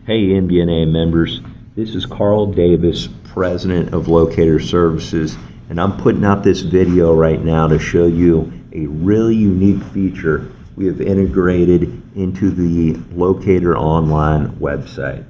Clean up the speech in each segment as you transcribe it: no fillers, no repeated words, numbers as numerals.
Hey MDNA members, this is Carl Davis, President of Locator Services, and I'm putting out this video right now to show you a really unique feature we have integrated into the Locator online website.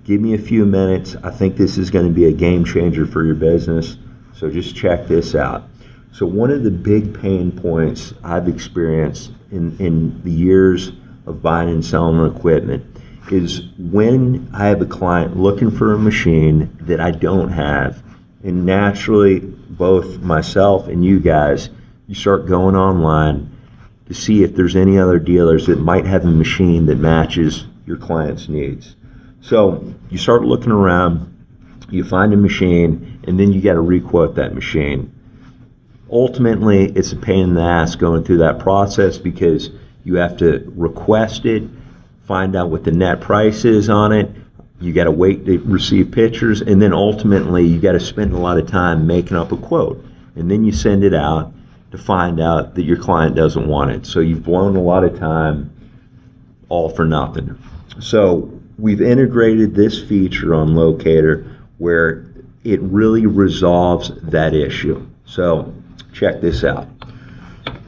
Give me a few minutes. I think this is going to be a game changer for your business, so just check this out. So one of the big pain points I've experienced in the years of buying and selling equipment is when I have a client looking for a machine that I don't have, and naturally both myself and you guys, you start going online to see if there's any other dealers that might have a machine that matches your client's needs. So you start looking around, you find a machine, and then you got to requote that machine. Ultimately, it's a pain in the ass going through that process because you have to request it, find out what the net price is on it, you got to wait to receive pictures, and then ultimately you got to spend a lot of time making up a quote, and then you send it out to find out that your client doesn't want it. So you've blown a lot of time all for nothing. So we've integrated this feature on Locator where it really resolves that issue. So check this out.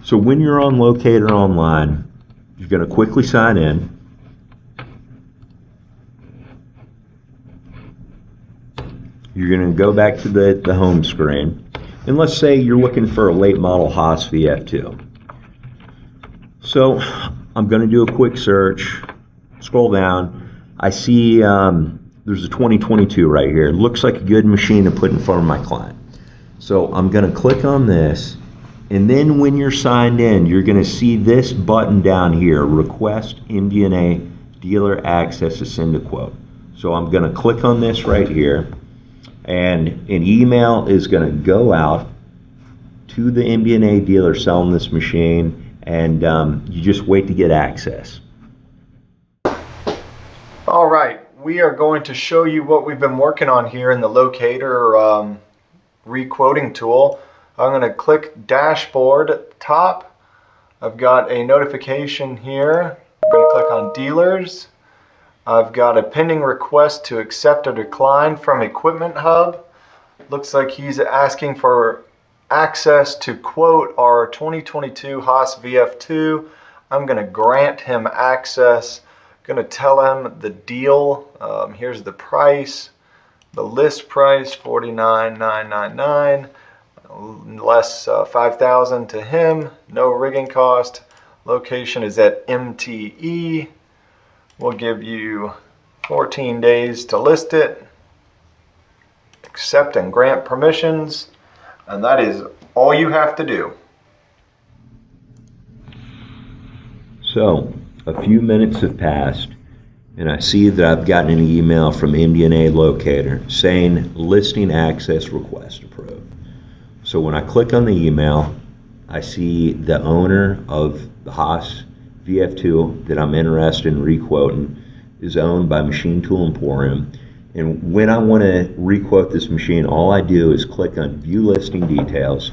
So when you're on Locator online, you're going to quickly sign in. You're going to go back to the home screen, and let's say you're looking for a late model Haas VF2. So I'm going to do a quick search, scroll down. I see there's a 2022 right here. It looks like a good machine to put in front of my client. So I'm going to click on this, and then when you're signed in, you're going to see this button down here, Request MDNA Dealer Access to Send a Quote. So I'm going to click on this right here, and an email is going to go out to the MDNA dealer selling this machine, and you just wait to get access. All right, we are going to show you what we've been working on here in the Locator requoting tool. I'm going to click dashboard at the top. I've got a notification here. I'm going to click on dealers. I've got a pending request to accept or decline from Equipment Hub. Looks like he's asking for access to quote our 2022 Haas VF2. I'm going to grant him access. I'm going to tell him the deal. Here's the price. The list price $49,999, less $5,000 to him. No rigging cost. Location is at MTE. We'll give you 14 days to list it. Accept and grant permissions, and that is all you have to do. So a few minutes have passed, and I see that I've gotten an email from MDNA Locator saying listing access request approved. So when I click on the email, I see the owner of the Haas VF2 that I'm interested in requoting is owned by Machine Tool Emporium. And when I want to requote this machine, all I do is click on View Listing Details.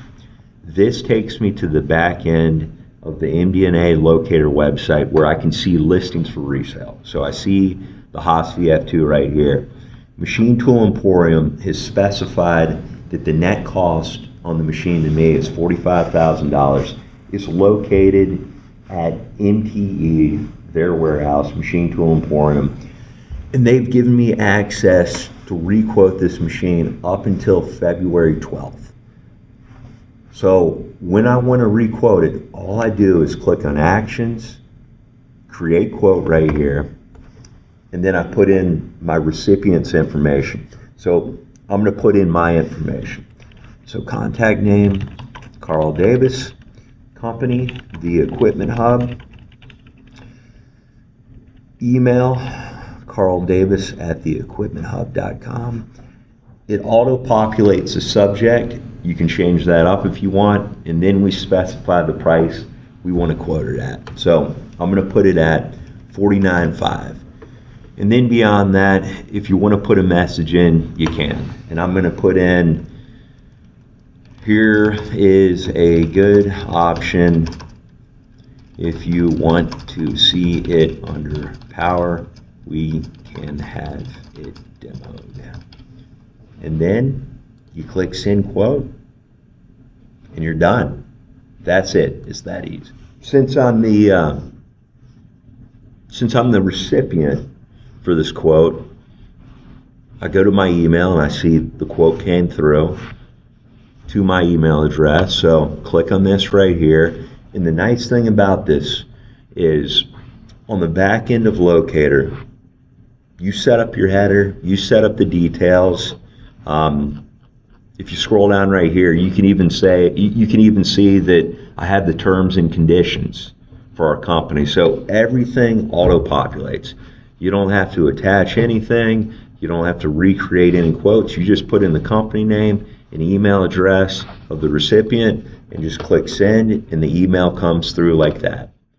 This takes me to the back end of the MDNA Locator website where I can see listings for resale. So I see the Haas VF2 right here. Machine Tool Emporium has specified that the net cost on the machine to me is $45,000. It's located at MTE, their warehouse, Machine Tool Emporium, and they've given me access to requote this machine up until February 12th. So when I want to requote it, all I do is click on Actions, Create Quote right here, and then I put in my recipient's information. So I'm going to put in my information. So contact name, Carl Davis. Company, The Equipment Hub. Email, carldavis@theequipmenthub.com. It auto-populates the subject. You can change that up if you want, and then we specify the price we want to quote it at. So I'm going to put it at $49,500. And then beyond that, if you want to put a message in, you can. And I'm going to put in, here is a good option if you want to see it under power we can have it demoed. And then you click send quote and you're done. That's it. It's that easy. Since I'm the recipient for this quote, I go to my email and I see the quote came through to my email address. So click on this right here. And the nice thing about this is on the back end of Locator, you set up your header, you set up the details. If you scroll down right here, you can even see that I have the terms and conditions for our company. So everything auto-populates. You don't have to attach anything. You don't have to recreate any quotes. You just put in the company name and email address of the recipient and just click send, and the email comes through like that.